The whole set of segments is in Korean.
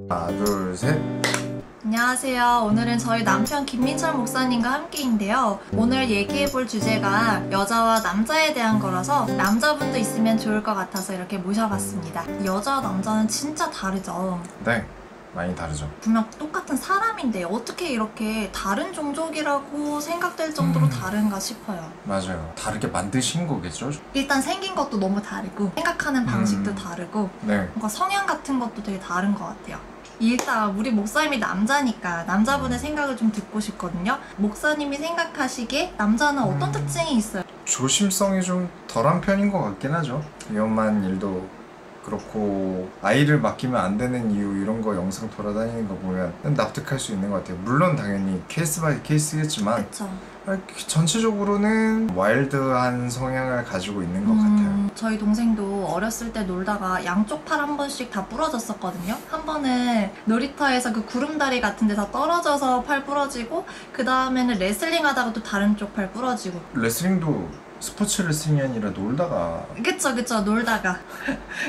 하나, 둘, 셋. 안녕하세요. 오늘은 저희 남편 김민철 목사님과 함께인데요. 오늘 얘기해볼 주제가 여자와 남자에 대한 거라서 남자분도 있으면 좋을 것 같아서 이렇게 모셔봤습니다. 여자와 남자는 진짜 다르죠. 네, 많이 다르죠. 분명 똑같은 사람인데 어떻게 이렇게 다른 종족이라고 생각될 정도로 다른가 싶어요. 맞아요. 다르게 만드신 거겠죠? 일단 생긴 것도 너무 다르고 생각하는 방식도 다르고 네. 뭔가 성향 같은 것도 되게 다른 것 같아요. 일단 우리 목사님이 남자니까 남자분의 생각을 좀 듣고 싶거든요. 목사님이 생각하시기에 남자는 어떤 특징이 있어요? 조심성이 좀 덜한 편인 것 같긴 하죠. 위험한 일도 그렇고 아이를 맡기면 안 되는 이유 이런 거 영상 돌아다니는 거 보면 납득할 수 있는 것 같아요. 물론 당연히 케이스 바이 케이스겠지만 그쵸. 전체적으로는 와일드한 성향을 가지고 있는 것 같아요. 저희 동생도 어렸을 때 놀다가 양쪽 팔 한 번씩 다 부러졌었거든요. 한 번은 놀이터에서 그 구름다리 같은 데서 떨어져서 팔 부러지고, 그 다음에는 레슬링 하다가 또 다른 쪽 팔 부러지고. 레슬링도 스포츠 레슬링이 아니라 놀다가 그쵸 놀다가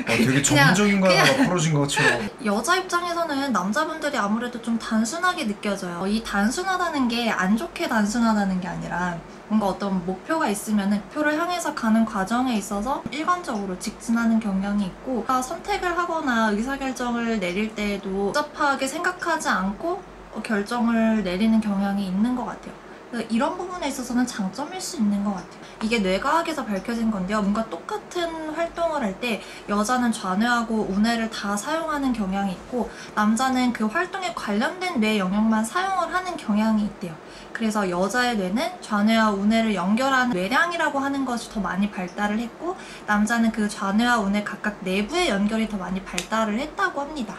되게 전문적인 거 하나가 부러진 것처럼. 여자 입장에서는 남자분들이 아무래도 좀 단순하게 느껴져요. 이 단순하다는 게 안 좋게 단순하다는 게 아니라 뭔가 어떤 목표가 있으면 목표를 향해서 가는 과정에 있어서 일관적으로 직진하는 경향이 있고, 선택을 하거나 의사결정을 내릴 때에도 복잡하게 생각하지 않고 결정을 내리는 경향이 있는 것 같아요. 이런 부분에 있어서는 장점일 수 있는 것 같아요. 이게 뇌과학에서 밝혀진 건데요. 뭔가 똑같은 활동을 할 때 여자는 좌뇌하고 우뇌를 다 사용하는 경향이 있고, 남자는 그 활동에 관련된 뇌 영역만 사용을 하는 경향이 있대요. 그래서 여자의 뇌는 좌뇌와 우뇌를 연결하는 뇌량이라고 하는 것이 더 많이 발달을 했고, 남자는 그 좌뇌와 우뇌 각각 내부의 연결이 더 많이 발달을 했다고 합니다.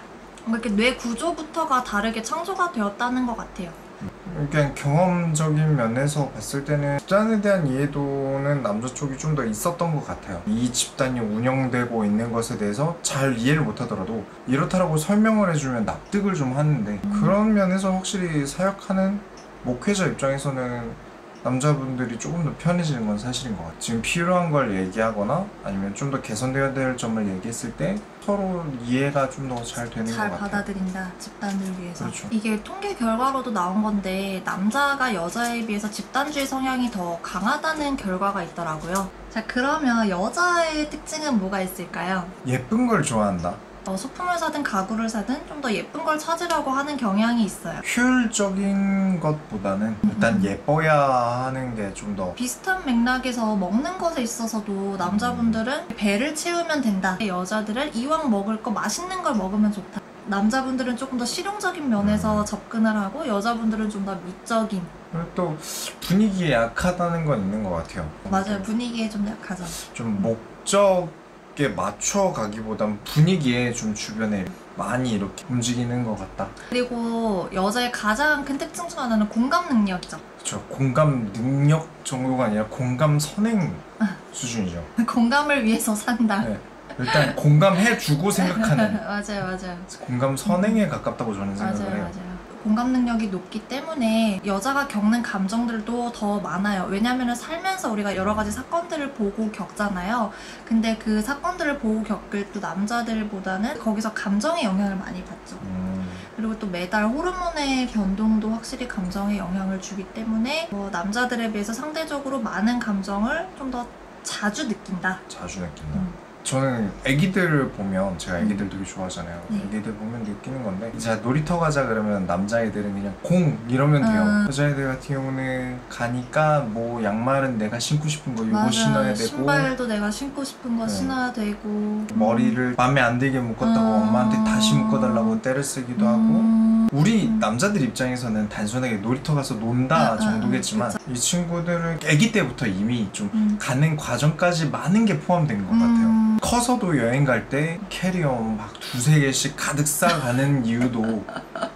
이렇게 뇌 구조부터가 다르게 창조가 되었다는 것 같아요. 그냥 경험적인 면에서 봤을 때는 집단에 대한 이해도는 남자 쪽이 좀 더 있었던 것 같아요. 이 집단이 운영되고 있는 것에 대해서 잘 이해를 못하더라도 이렇다라고 설명을 해주면 납득을 좀 하는데, 그런 면에서 확실히 사역하는 목회자 입장에서는 남자분들이 조금 더 편해지는 건 사실인 것 같아요. 지금 필요한 걸 얘기하거나 아니면 좀 더 개선되어야 될 점을 얘기했을 때 서로 이해가 좀 더 잘 되는 것 같아요. 잘 받아들인다, 집단을 위해서. 그렇죠. 이게 통계 결과로도 나온 건데 남자가 여자에 비해서 집단주의 성향이 더 강하다는 결과가 있더라고요. 자, 그러면 여자의 특징은 뭐가 있을까요? 예쁜 걸 좋아한다. 소품을 사든 가구를 사든 좀 더 예쁜 걸 찾으려고 하는 경향이 있어요. 효율적인 것보다는 일단 예뻐야 하는 게 좀 더. 비슷한 맥락에서 먹는 것에 있어서도 남자분들은 배를 채우면 된다, 여자들은 이왕 먹을 거 맛있는 걸 먹으면 좋다. 남자분들은 조금 더 실용적인 면에서 접근을 하고, 여자분들은 좀 더 미적인. 그리고 또 분위기에 약하다는 건 있는 것 같아요. 맞아요. 분위기에 좀 약하죠. 좀 목적에 맞춰 가기보단 분위기에 좀 주변에 많이 이렇게 움직이는 것 같다. 그리고 여자의 가장 큰 특징 중 하나는 공감 능력이죠. 그렇죠. 공감 능력 정도가 아니라 공감 선행 수준이죠. 공감을 위해서 산다. 네. 일단 공감해주고 생각하는 맞아요. 공감 선행에 가깝다고 저는 생각을 해요. 맞아요. 공감 능력이 높기 때문에 여자가 겪는 감정들도 더 많아요. 왜냐하면 살면서 우리가 여러 가지 사건들을 보고 겪잖아요. 근데 그 사건들을 보고 겪을 또 남자들보다는 거기서 감정의 영향을 많이 받죠. 그리고 또 매달 호르몬의 변동도 확실히 감정에 영향을 주기 때문에 남자들에 비해서 상대적으로 많은 감정을 좀 더 자주 느낀다. 자주 느낀다. 저는 애기들을 보면, 제가 애기들 되게 좋아하잖아요. 네. 애기들 보면 느끼는 건데, 이제 놀이터 가자 그러면 남자애들은 그냥 공 이러면 돼요. 여자애들 같은 경우는 가니까 뭐 양말은 내가 신고 싶은 거 이거 신어야 되고, 신발도 내가 신고 싶은 거 신어야 되고, 머리를 마음에 안 들게 묶었다고 엄마한테 다시 묶어달라고 때를 쓰기도 하고. 우리 남자들 입장에서는 단순하게 놀이터 가서 논다 정도겠지만, 이 친구들은 아기 때부터 이미 좀 가는 과정까지 많은 게 포함된 것 같아요. 커서도 여행 갈 때 캐리어 막 두세 개씩 가득 싸가는 이유도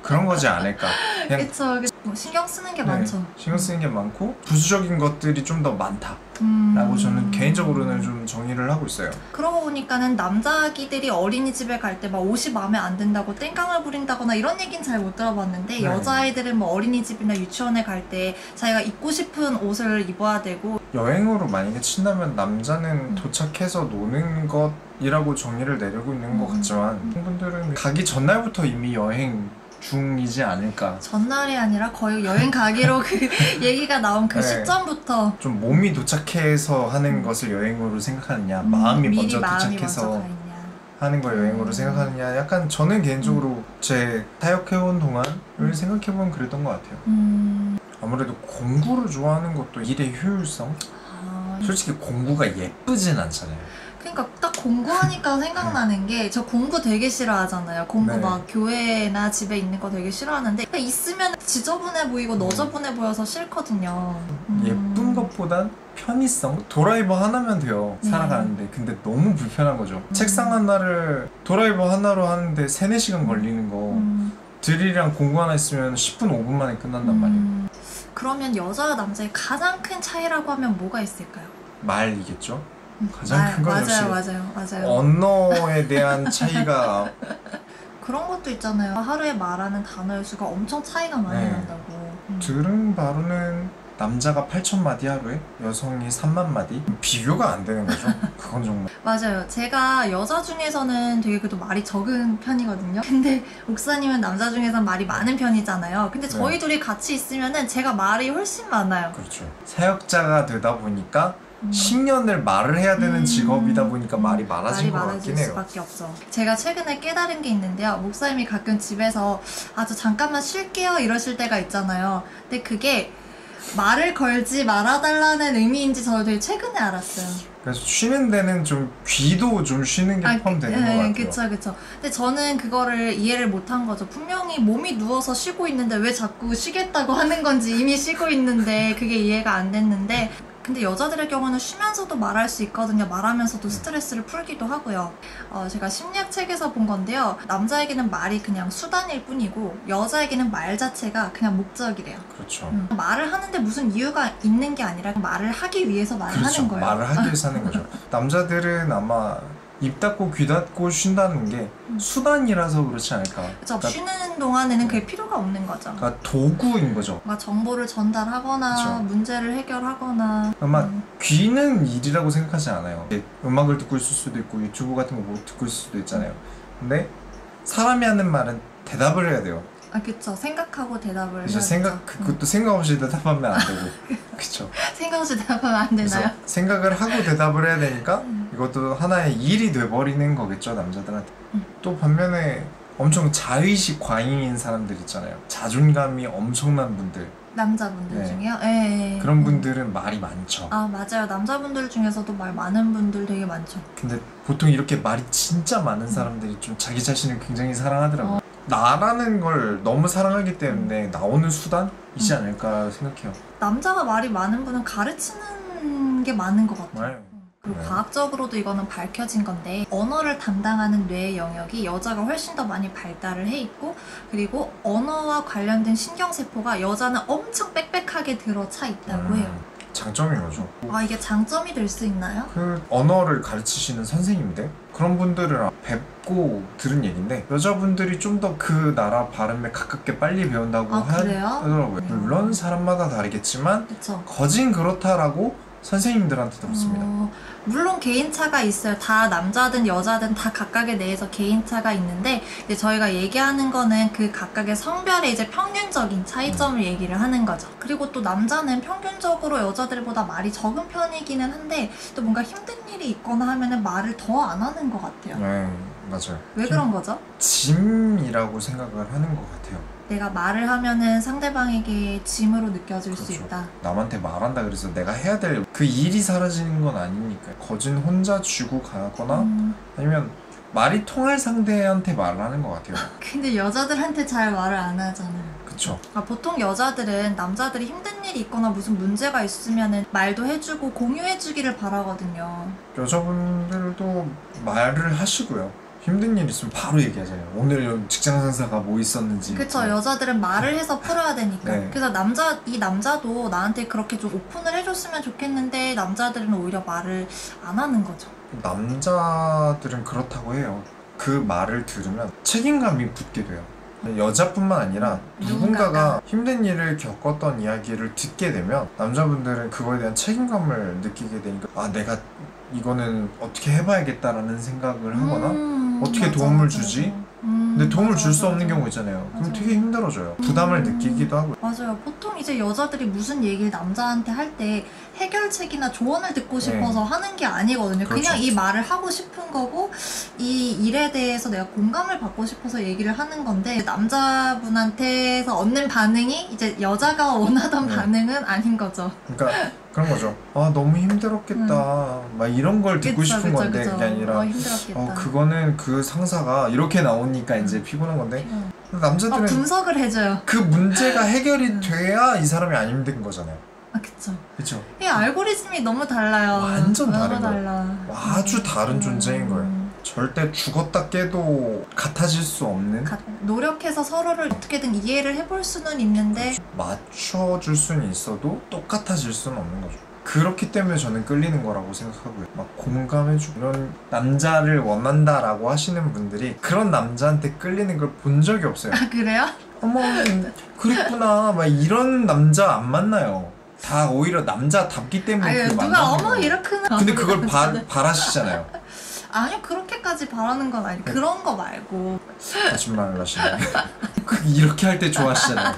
그런 거지 않을까. 그냥 그쵸. 신경 쓰는 게 많죠. 신경 쓰는 게 많고 부수적인 것들이 좀 더 많다 라고 저는 개인적으로는 좀 정의를 하고 있어요. 그러고 보니까는 남자아기들이 어린이집에 갈 때 막 옷이 마음에 안 든다고 땡깡을 부린다거나 이런 얘기는 잘 못 들어봤는데, 네. 여자아이들은 뭐 어린이집이나 유치원에 갈 때 자기가 입고 싶은 옷을 입어야 되고, 여행으로 만약에 친다면 남자는 음. 도착해서 노는 것이라고 정의를 내리고 있는 것 같지만 분들은 가기 전날부터 이미 여행 중이지 않을까. 전날이 아니라 거의 여행 가기로 그 얘기가 나온 그 네. 시점부터 좀 몸이 도착해서 하는 것을 여행으로 생각하느냐, 마음이 미리 먼저 마음이 도착해서 먼저 가 있냐. 하는 걸 여행으로 생각하느냐. 약간 저는 개인적으로 제 사역해온 동안을 생각해보면 그랬던 것 같아요. 아무래도 공부를 좋아하는 것도 일의 효율성? 아, 솔직히 공부가 예쁘진 않잖아요. 그러니까 딱 공부하니까 생각나는 게 저 공부 되게 싫어하잖아요. 공부 네. 막 교회나 집에 있는 거 되게 싫어하는데 그러니까 있으면 지저분해 보이고 너저분해 보여서 싫거든요. 예쁜 것보단 편의성? 드라이버 하나면 돼요. 네. 살아가는데. 근데 너무 불편한 거죠. 책상 하나를 드라이버 하나로 하는데 3, 4시간 걸리는 거 드릴이랑 공구 하나 있으면 10분, 5분 만에 끝난단 말이에요. 그러면 여자와 남자의 가장 큰 차이라고 하면 뭐가 있을까요? 말이겠죠? 가장 큰 건 역시 맞아요. 언어에 대한 차이가 그런 것도 있잖아요. 하루에 말하는 단어의 수가 엄청 차이가 많이 네. 난다고. 들은 바로는 남자가 8,000마디 하루에 여성이 3만 마디? 비교가 안 되는 거죠. 그건 정말 맞아요. 제가 여자 중에서는 되게 그래도 말이 적은 편이거든요. 근데 옥사님은 남자 중에서 말이 많은 편이잖아요. 근데 저희 네. 둘이 같이 있으면은 제가 말이 훨씬 많아요. 그렇죠. 사역자가 되다 보니까 10년을 말을 해야 되는 직업이다 보니까 말이 많아진 것 같긴 많아질 해요. 수밖에 없죠. 제가 최근에 깨달은 게 있는데요. 목사님이 가끔 집에서 저 잠깐만 쉴게요 이러실 때가 있잖아요. 근데 그게 말을 걸지 말아달라는 의미인지 저도 되게 최근에 알았어요. 그래서 쉬는 데는 좀 귀도 좀 쉬는 게 포함되는 것 같아요. 그쵸. 근데 저는 그거를 이해를 못한 거죠. 분명히 몸이 누워서 쉬고 있는데 왜 자꾸 쉬겠다고 하는 건지 이미 쉬고 있는데 그게 이해가 안 됐는데 근데 여자들의 경우는 쉬면서도 말할 수 있거든요. 말하면서도 스트레스를 풀기도 하고요. 제가 심리학 책에서 본 건데요. 남자에게는 말이 그냥 수단일 뿐이고 여자에게는 말 자체가 그냥 목적이래요. 그렇죠. 말을 하는데 무슨 이유가 있는 게 아니라 말을 하기 위해서 말을 그렇죠. 하는 거예요. 말을 하기 위해서 하는 거죠. 남자들은 아마 입 닫고 귀 닫고 쉰다는 게 수단이라서 그렇지 않을까. 그쵸. 쉬는 동안에는 그게 필요가 없는 거죠. 그러니까 도구인 거죠. 뭔가 정보를 전달하거나 그쵸. 문제를 해결하거나 아마 귀는 일이라고 생각하지 않아요. 음악을 듣고 있을 수도 있고 유튜브 같은 거 뭐 듣고 있을 수도 있잖아요. 근데 사람이 하는 말은 대답을 해야 돼요. 그쵸. 생각하고 대답을 그래서 해야죠. 그것도 생각 없이 대답하면 안 되고. 그쵸. 생각 없이 대답하면 안 그래서 되나요? 생각을 하고 대답을 해야 되니까 이것도 하나의 일이 돼버리는 거겠죠, 남자들한테. 또 반면에 엄청 자의식 과잉인 사람들 있잖아요. 자존감이 엄청난 분들. 남자분들 네. 중에요? 예. 그런 분들은 말이 많죠. 맞아요. 남자분들 중에서도 말 많은 분들 되게 많죠. 근데 보통 이렇게 말이 진짜 많은 사람들이 좀 자기 자신을 굉장히 사랑하더라고요. 나라는 걸 너무 사랑하기 때문에 나오는 수단이지 않을까 생각해요. 남자가 말이 많은 분은 가르치는 게 많은 것 같아요. 정말. 그리고 네. 과학적으로도 이거는 밝혀진 건데 언어를 담당하는 뇌의 영역이 여자가 훨씬 더 많이 발달을 해 있고 그리고 언어와 관련된 신경세포가 여자는 엄청 빽빽하게 들어차 있다고 해요. 장점인 거죠. 이게 장점이 될 수 있나요? 그 언어를 가르치시는 선생님들 그런 분들을 뵙고 들은 얘기인데 여자분들이 좀 더 그 나라 발음에 가깝게 빨리 배운다고 그래요? 하더라고요. 물론 사람마다 다르겠지만 그쵸. 거진 그렇다라고 선생님들한테 들었습니다. 물론 개인차가 있어요. 다 남자든 여자든 다 각각에 대해서 개인차가 있는데 이제 저희가 얘기하는 거는 그 각각의 성별의 이제 평균적인 차이점을 얘기를 하는 거죠. 그리고 또 남자는 평균적으로 여자들보다 말이 적은 편이기는 한데 또 뭔가 힘든 일이 있거나 하면은 말을 더 안 하는 것 같아요. 네, 맞아요. 왜 그런 거죠? 짐이라고 생각을 하는 것 같아요. 내가 말을 하면은 상대방에게 짐으로 느껴질 수 그렇죠. 있다. 남한테 말한다 그래서 내가 해야 될 그 일이 사라지는 건 아니니까 거진 혼자 쥐고 가거나 아니면 말이 통할 상대한테 말을 하는 것 같아요. 근데 여자들한테 잘 말을 안 하잖아요. 그쵸. 보통 여자들은 남자들이 힘든 일이 있거나 무슨 문제가 있으면은 말도 해주고 공유해주기를 바라거든요. 여자분들도 말을 하시고요. 힘든 일 있으면 바로 얘기하잖아요. 오늘 직장 상사가 뭐 있었는지. 그쵸. 여자들은 말을 해서 풀어야 되니까. 네. 그래서 이 남자도 나한테 그렇게 좀 오픈을 해줬으면 좋겠는데 남자들은 오히려 말을 안 하는 거죠. 남자들은 그렇다고 해요. 그 말을 들으면 책임감이 붙게 돼요. 여자뿐만 아니라 누군가가 누군가가. 힘든 일을 겪었던 이야기를 듣게 되면 남자분들은 그거에 대한 책임감을 느끼게 되니까 아 내가 이거는 어떻게 해봐야겠다라는 생각을 하거나 어떻게 맞아, 도움을 맞아, 주지? 맞아. 근데 도움을 줄 수 맞아, 없는 맞아. 경우 있잖아요. 그럼 맞아. 되게 힘들어져요. 부담을 느끼기도 하고. 맞아요. 보통 이제 여자들이 무슨 얘기를 남자한테 할 때 해결책이나 조언을 듣고 싶어서 하는 게 아니거든요. 그렇죠. 그냥 이 말을 하고 싶은 거고 이 일에 대해서 내가 공감을 받고 싶어서 얘기를 하는 건데 남자분한테서 얻는 반응이 이제 여자가 원하던 네. 반응은 아닌 거죠. 그러니까 그런 거죠. 아 너무 힘들었겠다. 막 이런 걸 듣고 그쵸, 싶은 그쵸, 건데 그쵸. 그게 아니라 힘들었겠다. 그거는 그 상사가 이렇게 나오니까 이제 피곤한 건데 남자들은 분석을 해줘요. 그 문제가 해결이 돼야 이 사람이 안 힘든 거잖아요. 아 그쵸. 그쵸? 이 알고리즘이 너무 달라요. 완전 너무 다른 거예요. 달라. 아주 다른 존재인 거예요. 절대 죽었다 깨도 같아질 수 없는 노력해서 서로를 어떻게든 이해를 해볼 수는 있는데 맞춰줄 수는 있어도 똑같아질 수는 없는 거죠. 그렇기 때문에 저는 끌리는 거라고 생각하고요. 막 공감해주고 이런 남자를 원한다라고 하시는 분들이 그런 남자한테 끌리는 걸 본 적이 없어요. 아 그래요? 어머 그랬구나 막 이런 남자 안 만나요. 다 오히려 남자답기 때문에 아유 그 누가 만나는 어머 거예요. 이렇게는 근데 그걸 바라시잖아요. 아니요 그렇게까지 바라는 건 아니 그런 거 말고 거짓말을 하시네. 이렇게 할 때 좋아하시잖아요.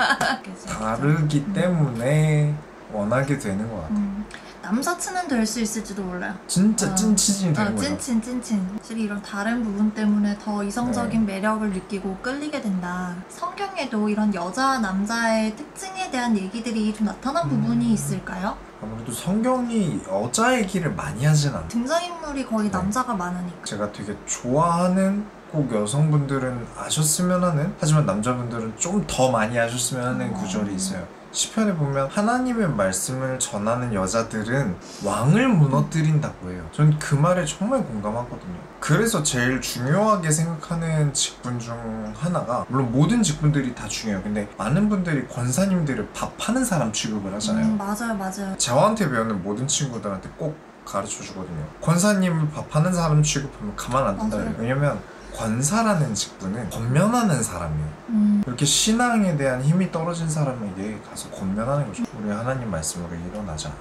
다르기 때문에 원하게 되는 것 같아요. 남사친은 될 수 있을지도 몰라요. 진짜 찐친이 되는 거죠. 찐친. 확실히 이런 다른 부분 때문에 더 이성적인 매력을 느끼고 끌리게 된다. 성경에도 이런 여자, 남자의 특징에 대한 얘기들이 좀 나타난 부분이 있을까요? 아무래도 성경이 여자 얘기를 많이 하진 않아요. 등장인물이 거의 남자가 많으니까. 제가 되게 좋아하는 꼭 여성분들은 아셨으면 하는, 하지만 남자분들은 좀 더 많이 아셨으면 하는 구절이 있어요. 시편에 보면 하나님의 말씀을 전하는 여자들은 왕을 무너뜨린다고 해요. 전 그 말에 정말 공감하거든요. 그래서 제일 중요하게 생각하는 직분 중 하나가, 물론 모든 직분들이 다 중요해요. 근데 많은 분들이 권사님들을 밥하는 사람 취급을 하잖아요. 맞아요. 저한테 배우는 모든 친구들한테 꼭 가르쳐 주거든요. 권사님을 밥하는 사람 취급하면 가만 안 둔다 그래요. 왜냐면 권사라는 직분은 권면하는 사람이에요. 이렇게 신앙에 대한 힘이 떨어진 사람에게 가서 권면하는 거죠. 우리 하나님 말씀으로 일어나자.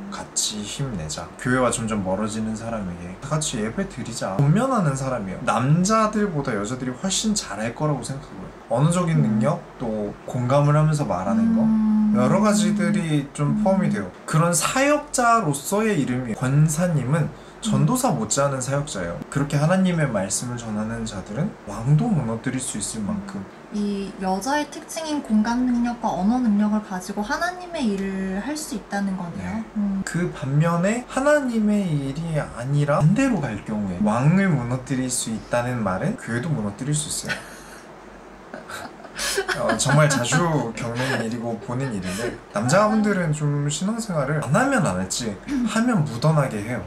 같이 힘내자. 교회와 점점 멀어지는 사람에게 다 같이 예배 드리자. 권면하는 사람이에요. 남자들보다 여자들이 훨씬 잘할 거라고 생각하고요. 언어적인 능력, 또 공감을 하면서 말하는 거, 여러 가지들이 좀 포함이 돼요. 그런 사역자로서의 이름이 권사님은 전도사 못지않은 사역자예요. 그렇게 하나님의 말씀을 전하는 자들은 왕도 무너뜨릴 수 있을 만큼 이 여자의 특징인 공감 능력과 언어 능력을 가지고 하나님의 일을 할 수 있다는 거네요. 그 반면에 하나님의 일이 아니라 반대로 갈 경우에 왕을 무너뜨릴 수 있다는 말은 교회도 무너뜨릴 수 있어요. 정말 자주 겪는 일이고 보는 일인데, 남자분들은 좀 신앙생활을 안 하면 안 했지 하면 묻어나게 해요.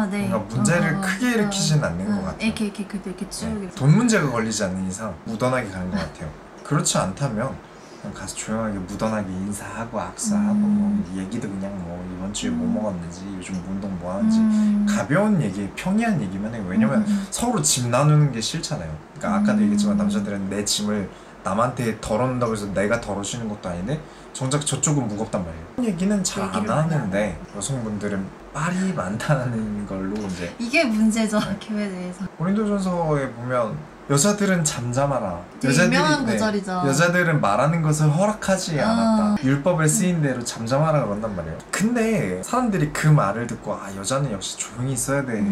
네. 뭔가 문제를 크게 일으키진 않는 것 같아요. 이렇게 쭉. 돈 문제가 걸리지 않는 이상 묻어나게 가는 것 같아요. 그렇지 않다면 그냥 가서 조용하게 묻어나게 인사하고 악수하고 뭐 얘기도 그냥 뭐 이번 주에 뭐 먹었는지, 요즘 운동 뭐 하는지 가벼운 얘기, 평이한 얘기만 해요. 왜냐면 서로 짐 나누는 게 싫잖아요. 그러니까 아까도 얘기했지만 남자들은 내 짐을 남한테 덜어놓는다고 해서 내가 덜어주는 것도 아닌데 정작 저쪽은 무겁단 말이에요. 얘기는 잘 안 하는데 여성분들은 빨이 많다는 걸로 이제 이게 문제죠. 교회 내에서. 고린도전서에 보면 여자들은 잠잠하라. 되게 유명한 구절이죠. 여자들은 말하는 것을 허락하지 않았다. 율법에 쓰인 대로 잠잠하라 그런단 말이에요. 근데 사람들이 그 말을 듣고 여자는 역시 조용히 있어야 돼.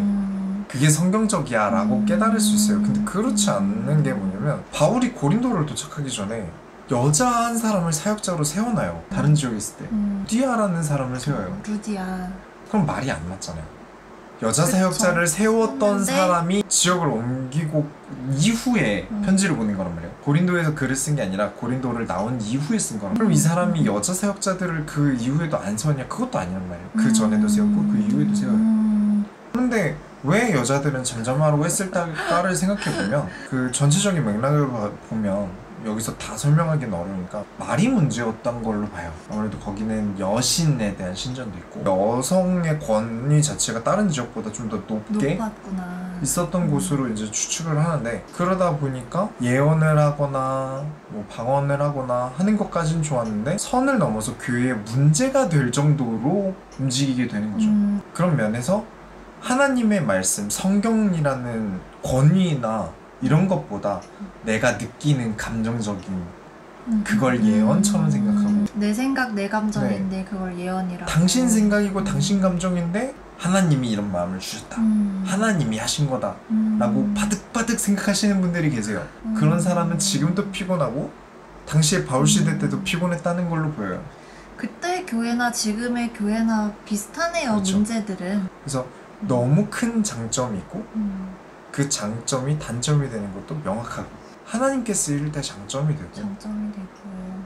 그게 성경적이야 라고 깨달을 수 있어요. 근데 그렇지 않는 게 뭐냐면, 바울이 고린도를 도착하기 전에 여자 한 사람을 사역자로 세워놔요. 다른 지역에 있을 때 루디아라는 사람을 세워요. 루디아. 그럼 말이 안 맞잖아요. 여자 사역자를 세웠던 사람이 지역을 옮기고 이후에 편지를 보낸 거란 말이에요. 고린도에서 글을 쓴 게 아니라 고린도를 나온 이후에 쓴 거란 말이에요. 그럼 이 사람이 여자 사역자들을 그 이후에도 안 세웠냐? 그것도 아니란 말이에요. 그 전에도 세웠고 그 이후에도 세워요. 그런데 왜 여자들은 잠잠하라고 했을까를 생각해보면, 그 전체적인 맥락을 보면 여기서 다 설명하기는 어려우니까 말이 문제였던 걸로 봐요. 아무래도 거기는 여신에 대한 신전도 있고 여성의 권위 자체가 다른 지역보다 좀 더 높게 높았구나. 있었던 곳으로 이제 추측을 하는데, 그러다 보니까 예언을 하거나 뭐 방언을 하거나 하는 것까진 좋았는데 선을 넘어서 교회에 문제가 될 정도로 움직이게 되는 거죠. 그런 면에서 하나님의 말씀, 성경이라는 권위나 이런 것보다 내가 느끼는 감정적인 그걸 예언처럼 생각하고, 내 생각, 내 감정인데 그걸 예언이라고. 당신 생각이고 당신 감정인데 하나님이 이런 마음을 주셨다, 하나님이 하신 거다 라고 바득바득 생각하시는 분들이 계세요. 그런 사람은 지금도 피곤하고 당시에 바울시대 때도 피곤했다는 걸로 보여요. 그때 교회나 지금의 교회나 비슷하네요. 그렇죠. 문제들은. 그래서 너무 큰 장점이 있고 그 장점이 단점이 되는 것도 명확하고, 하나님께 쓰일 때 장점이 되고 장점이 되고,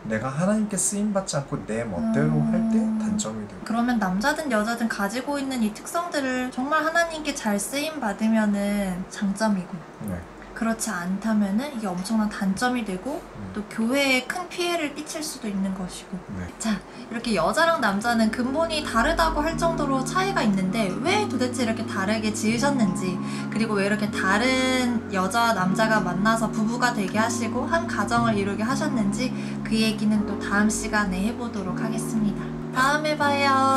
내가 하나님께 쓰임받지 않고 내 멋대로 할 때 단점이 되고. 그러면 남자든 여자든 가지고 있는 이 특성들을 정말 하나님께 잘 쓰임 받으면은 장점이고, 네. 그렇지 않다면은 이게 엄청난 단점이 되고 또 교회에 큰 피해를 끼칠 수도 있는 것이고. 네. 자, 이렇게 여자랑 남자는 근본이 다르다고 할 정도로 차이가 있는데 왜 도대체 이렇게 다르게 지으셨는지, 그리고 왜 이렇게 다른 여자와 남자가 만나서 부부가 되게 하시고 한 가정을 이루게 하셨는지, 그 얘기는 또 다음 시간에 해보도록 하겠습니다. 다음에 봐요.